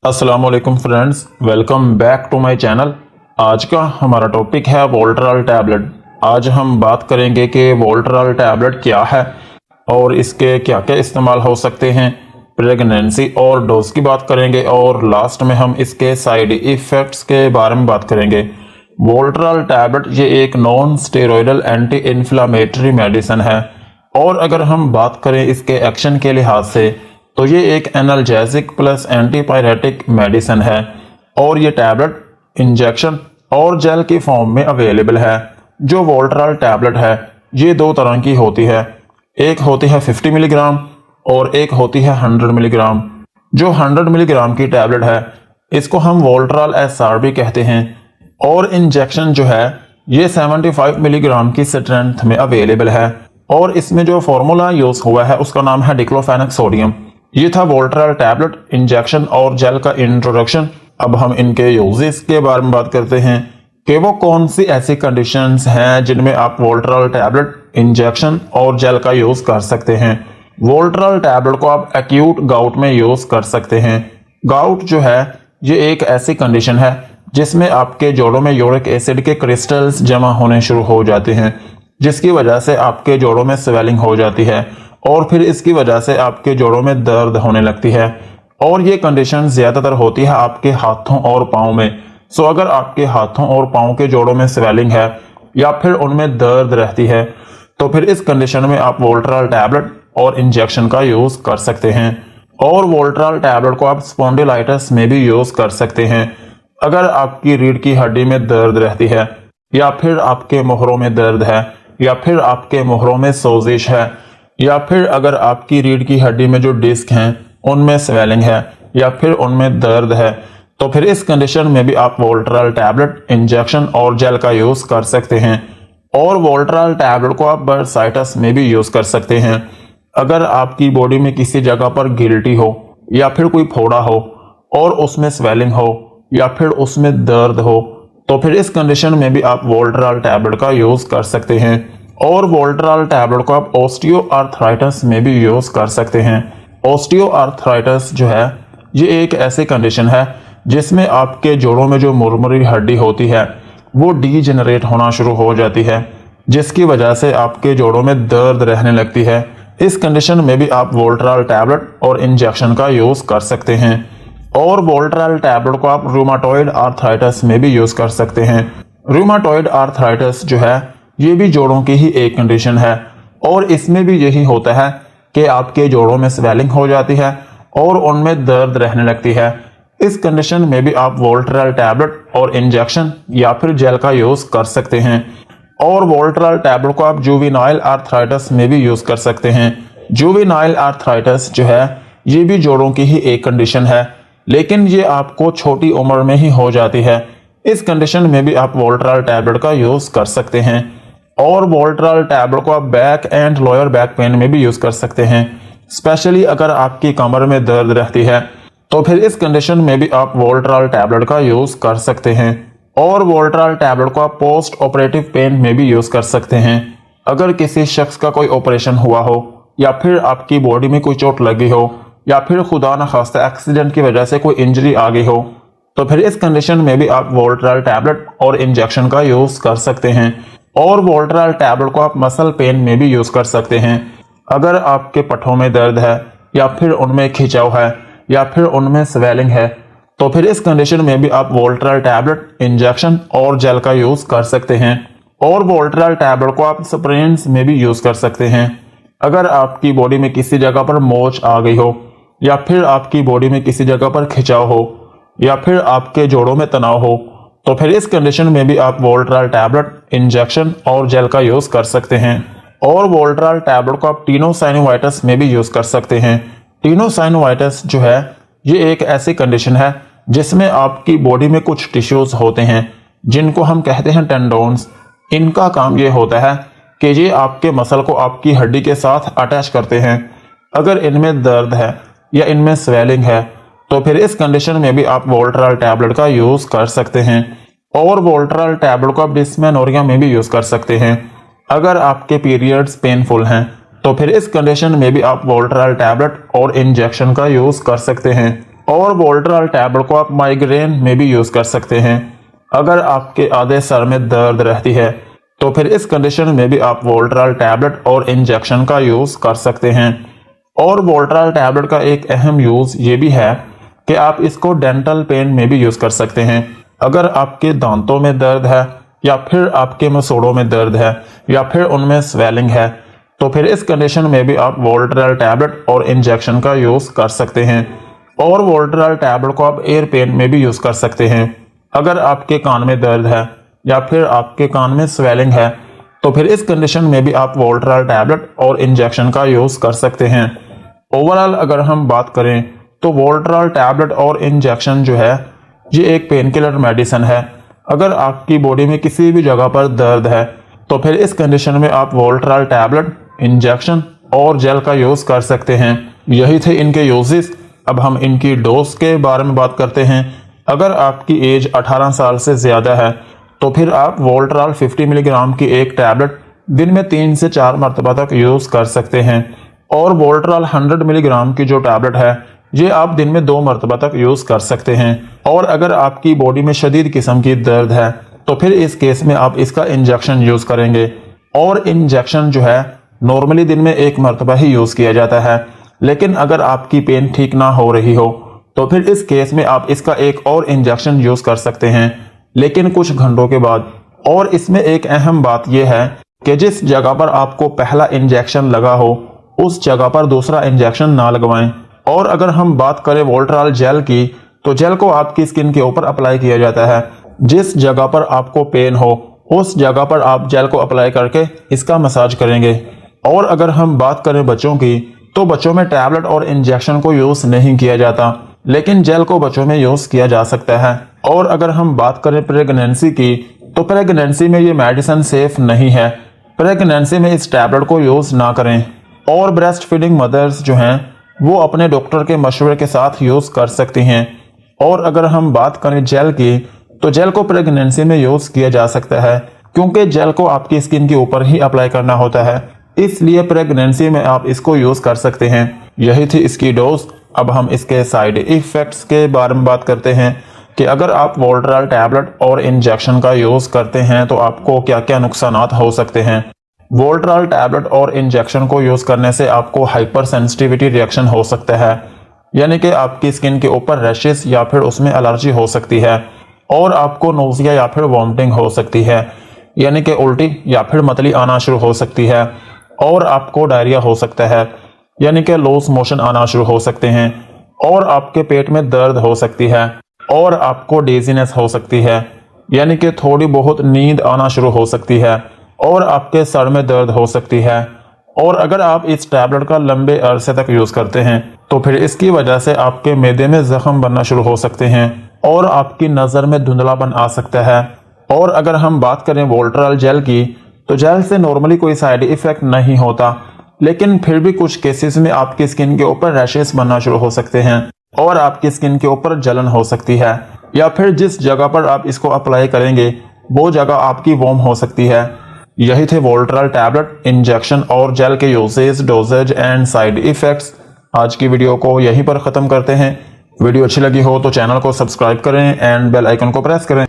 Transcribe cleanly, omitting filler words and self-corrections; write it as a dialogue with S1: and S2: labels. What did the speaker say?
S1: अस्सलाम वालेकुम friends, welcome back to my channel. आज का हमारा टॉपिक है वोल्ट्राल टैबलेट। आज हम बात करेंगे कि वोल्ट्राल टैबलेट क्या है और इसके क्या क्या इस्तेमाल हो सकते हैं। प्रेगनेंसी और डोज की बात करेंगे और लास्ट में हम इसके साइड इफ़ेक्ट्स के बारे में बात करेंगे। वोल्ट्राल टैबलेट ये एक non steroidal anti inflammatory medicine है और अगर हम बात करें इसके एक्शन के लिहाज से तो ये एक एनाल्जेसिक प्लस एंटीपायरेटिक मेडिसिन है और ये टैबलेट इंजेक्शन और जेल की फॉर्म में अवेलेबल है। जो वोल्ट्राल टैबलेट है ये दो तरह की होती है, एक होती है 50 मिलीग्राम और एक होती है 100 मिलीग्राम। जो 100 मिलीग्राम की टैबलेट है इसको हम वोल्ट्राल एसआर भी कहते हैं और इंजेक्शन जो है ये 75 मिलीग्राम की स्ट्रेंथ में अवेलेबल है और इसमें जो फॉर्मूला यूज हुआ है उसका नाम है डिक्लोफेनेक सोडियम। ये था वोल्ट्राल टैबलेट, इंजेक्शन और जेल का इंट्रोडक्शन। अब हम इनके यूजेस के बारे में बात करते हैं कि वो कौन सी ऐसी कंडीशंस हैं जिनमें आप वोल्ट्राल टैबलेट, इंजेक्शन और जेल का यूज कर सकते हैं। वोल्ट्राल टैबलेट को आप एक्यूट गाउट में यूज कर सकते हैं। गाउट जो है ये एक ऐसी कंडीशन है जिसमें आपके जोड़ों में यूरिक एसिड के क्रिस्टल्स जमा होने शुरू हो जाते हैं, जिसकी वजह से आपके जोड़ों में स्वेलिंग हो जाती है और फिर इसकी वजह से आपके जोड़ों में दर्द होने लगती है और ये कंडीशन ज्यादातर होती है आपके हाथों और पाँव में। सो अगर आपके हाथों और पाँव के जोड़ों में स्वेलिंग है या फिर उनमें दर्द रहती है तो फिर इस कंडीशन में आप वोल्ट्राल टैबलेट और इंजेक्शन का यूज कर सकते हैं। और वोल्ट्राल टैबलेट को आप स्पॉन्डिलाइटिस में भी यूज कर सकते हैं। अगर आपकी रीढ़ की हड्डी में दर्द रहती है या फिर आपके मोहरों में दर्द है या फिर आपके मोहरों में सोजिश है या फिर अगर आपकी रीढ़ की हड्डी में जो डिस्क हैं उनमें स्वेलिंग है या फिर उनमें दर्द है तो फिर इस कंडीशन में भी आप वोल्ट्राल टैबलेट, इंजेक्शन और जेल का यूज कर सकते हैं। और वोल्ट्राल टैबलेट को आप बर्साइटिस में भी यूज कर सकते हैं। अगर आपकी बॉडी में किसी जगह पर गिल्टी हो या फिर कोई फोड़ा हो और उसमें स्वेलिंग हो या फिर उसमें दर्द हो तो फिर इस कंडीशन में भी आप वोल्ट्राल टैबलेट का यूज कर सकते हैं। और वोल्ट्राल टैबलेट को आप ऑस्टियोआर्थराइटिस में भी यूज कर सकते हैं। ऑस्टियोआर्थराइटिस जो है ये एक ऐसी कंडीशन है जिसमें आपके जोड़ों में जो मुरमुरी हड्डी होती है वो डीजेनरेट होना शुरू हो जाती है, जिसकी वजह से आपके जोड़ों में दर्द रहने लगती है। इस कंडीशन में भी आप वोल्ट्राल टैबलेट और इंजेक्शन का यूज कर सकते हैं। और वोल्ट्राल टैबलेट को आप रूमाटॉइड आर्थराइटिस में भी यूज कर सकते हैं। रूमाटॉइड आर्थराइटिस जो है ये भी जोड़ों की ही एक कंडीशन है और इसमें भी यही होता है कि आपके जोड़ों में स्वेलिंग हो जाती है और उनमें दर्द रहने लगती है। इस कंडीशन में भी आप वोल्ट्राल टैबलेट और इंजेक्शन या फिर जेल का यूज कर सकते हैं। और वोल्ट्राल टैबलेट को आप जुवेनाइल आर्थराइटिस में भी यूज कर सकते हैं। जुवेनाइल आर्थराइटिस जो है ये भी जोड़ों की ही एक कंडीशन है, लेकिन ये आपको छोटी उम्र में ही हो जाती है। इस कंडीशन में भी आप वोल्ट्राल टैबलेट का यूज कर सकते हैं। और वोल्ट्राल टैबलेट को आप back and lower back pain में भी यूज कर सकते हैं। स्पेशली अगर आपकी कमर में दर्द रहती है तो फिर इस कंडीशन में भी आप वोल्ट्राल टैबलेट का यूज कर सकते हैं। और वोल्ट्राल टैबलेट को आप पोस्ट ऑपरेटिव पेन में भी यूज कर सकते हैं। अगर किसी शख्स का कोई ऑपरेशन हुआ हो या फिर आपकी बॉडी में कोई चोट लगी हो या फिर खुदा न खास्ता एक्सीडेंट की वजह से कोई इंजरी आ गई हो तो फिर इस कंडीशन में भी आप वोल्ट्राल टैबलेट और इंजेक्शन का यूज कर सकते हैं। और वोल्ट्राल टैबलेट को आप मसल पेन में भी यूज कर सकते हैं। अगर आपके पट्टों में दर्द है या फिर उनमें खिंचाव है या फिर उनमें स्वेलिंग है तो फिर इस कंडीशन में भी आप वोल्ट्राल टैबलेट, इंजेक्शन और जेल का यूज कर सकते हैं। और वोल्ट्राल टैबलेट को आप स्प्रेन्स में भी यूज कर सकते हैं। अगर आपकी बॉडी में किसी जगह पर मोच आ गई हो या फिर आपकी बॉडी में किसी जगह पर खिंचाव हो या फिर आपके जोड़ों में तनाव हो तो फिर इस कंडीशन में भी आप वोल्ट्राल टैबलेट, इंजेक्शन और जेल का यूज कर सकते हैं। और वोल्ट्राल टैबलेट को आप टेनोसाइनोवाइटिस में भी यूज कर सकते हैं। टेनोसाइनोवाइटिस जो है ये एक ऐसी कंडीशन है जिसमें आपकी बॉडी में कुछ टिश्यूज होते हैं जिनको हम कहते हैं टेंडोन्स। इनका काम ये होता है कि ये आपके मसल को आपकी हड्डी के साथ अटैच करते हैं। अगर इनमें दर्द है या इनमें स्वेलिंग है तो फिर इस कंडीशन में भी आप वोल्ट्राल टैबलेट का यूज कर सकते हैं। और वोल्ट्राल टैबलेट को आप डिस्मेनोरिया में भी यूज कर सकते हैं। अगर आपके पीरियड्स पेनफुल हैं तो फिर इस कंडीशन में भी आप वोल्ट्राल टैबलेट और इंजेक्शन का यूज कर सकते हैं। और वोल्ट्राल टैबलेट को आप माइग्रेन में भी यूज कर सकते हैं। अगर आपके आधे सर में दर्द रहती है तो फिर इस कंडीशन में भी आप वोल्ट्राल टैबलेट और इंजेक्शन का यूज कर सकते हैं। और वोल्ट्राल टैबलेट का एक अहम यूज ये भी है कि आप इसको डेंटल पेन में भी यूज कर सकते हैं। अगर आपके दांतों में दर्द है या फिर आपके मसूड़ों में दर्द है या फिर उनमें स्वेलिंग है तो फिर इस कंडीशन में भी आप वोल्ट्राल टैबलेट और इंजेक्शन का यूज कर सकते हैं। और वोल्ट्राल टैबलेट को आप एयर पेन में भी यूज कर सकते हैं। अगर आपके कान में दर्द है या फिर आपके कान में स्वेलिंग है तो फिर इस कंडीशन में भी आप वोल्ट्राल टैबलेट और इंजेक्शन का यूज कर सकते हैं। ओवरऑल अगर हम बात करें तो वोल्ट्राल टैबलेट और इंजेक्शन जो है ये एक पेन किलर मेडिसिन है। अगर आपकी बॉडी में किसी भी जगह पर दर्द है तो फिर इस कंडीशन में आप वोल्ट्राल टैबलेट, इंजेक्शन और जेल का यूज कर सकते हैं। यही थे इनके यूजेस। अब हम इनकी डोज के बारे में बात करते हैं। अगर आपकी एज 18 साल से ज्यादा है तो फिर आप वोल्ट्राल 50 मिलीग्राम की एक टैबलेट दिन में 3 से 4 मरतबा तक यूज कर सकते हैं। और वोल्ट्राल 100 मिलीग्राम की जो टैबलेट है ये आप दिन में 2 मरतबा तक यूज कर सकते हैं। और अगर आपकी बॉडी में शदीद किस्म की दर्द है तो फिर इस केस में आप इसका इंजेक्शन यूज करेंगे। और इंजेक्शन जो है नॉर्मली दिन में 1 मरतबा ही यूज किया जाता है, लेकिन अगर आपकी पेन ठीक ना हो रही हो तो फिर इस केस में आप इसका एक और इंजेक्शन यूज कर सकते हैं, लेकिन कुछ घंटों के बाद। और इसमें एक अहम बात यह है कि जिस जगह पर आपको पहला इंजेक्शन लगा हो उस जगह पर दूसरा इंजेक्शन ना लगवाएं। और अगर हम बात करें वोल्ट्राल जेल की तो जेल को आपकी स्किन के ऊपर अप्लाई किया जाता है। जिस जगह पर आपको पेन हो उस जगह पर आप जेल को अप्लाई करके इसका मसाज करेंगे। और अगर हम बात करें बच्चों की तो बच्चों में टैबलेट और इंजेक्शन को यूज नहीं किया जाता, लेकिन जेल को बच्चों में यूज किया जा सकता है। और अगर हम बात करें प्रेगनेंसी की तो प्रेगनेंसी में ये मेडिसिन सेफ नहीं है। प्रेगनेंसी में इस टैबलेट को यूज ना करें। और ब्रेस्ट फीडिंग मदर्स जो हैं वो अपने डॉक्टर के मशवरे के साथ यूज कर सकती हैं। और अगर हम बात करें जेल की तो जेल को प्रेगनेंसी में यूज किया जा सकता है, क्योंकि जेल को आपकी स्किन के ऊपर ही अप्लाई करना होता है, इसलिए प्रेगनेंसी में आप इसको यूज कर सकते हैं। यही थी इसकी डोज। अब हम इसके साइड इफेक्ट्स के बारे में बात करते हैं कि अगर आप वोल्ट्राल टैबलेट और इंजेक्शन का यूज करते हैं तो आपको क्या क्या नुकसानात हो सकते हैं। वोल्ट्राल टैबलेट और इंजेक्शन को यूज करने से आपको हाइपर सेंसिटिविटी रिएक्शन हो सकता है, यानी कि आपकी स्किन के ऊपर रैशेस या फिर उसमें एलर्जी हो सकती है। और आपको नोजिया या फिर वॉमिटिंग हो सकती है, यानी कि उल्टी या फिर मतली आना शुरू हो सकती है। और आपको डायरिया हो सकता है, यानी कि लूज मोशन आना शुरू हो सकते हैं। और आपके पेट में दर्द हो सकती है। और आपको डेजीनेस हो सकती है, यानी कि थोड़ी बहुत नींद आना शुरू हो सकती है। और आपके सर में दर्द हो सकती है। और अगर आप इस टैबलेट का लंबे अरसे तक यूज करते हैं तो फिर इसकी वजह से आपके मैदे में जख्म बनना शुरू हो सकते हैं और आपकी नज़र में धुंधलापन आ सकता है। और अगर हम बात करें वोल्ट्राल जेल की तो जेल से नॉर्मली कोई साइड इफेक्ट नहीं होता, लेकिन फिर भी कुछ केसेस में आपकी स्किन के ऊपर रैशेस बनना शुरू हो सकते हैं और आपकी स्किन के ऊपर जलन हो सकती है, या फिर जिस जगह पर आप इसको अप्लाई करेंगे वो जगह आपकी वार्म हो सकती है। यही थे वोल्ट्राल टैबलेट, इंजेक्शन और जेल के usage, dosages and side effects. आज की वीडियो को यहीं पर ख़त्म करते हैं। वीडियो अच्छी लगी हो तो चैनल को सब्सक्राइब करें एंड बेल आइकन को प्रेस करें।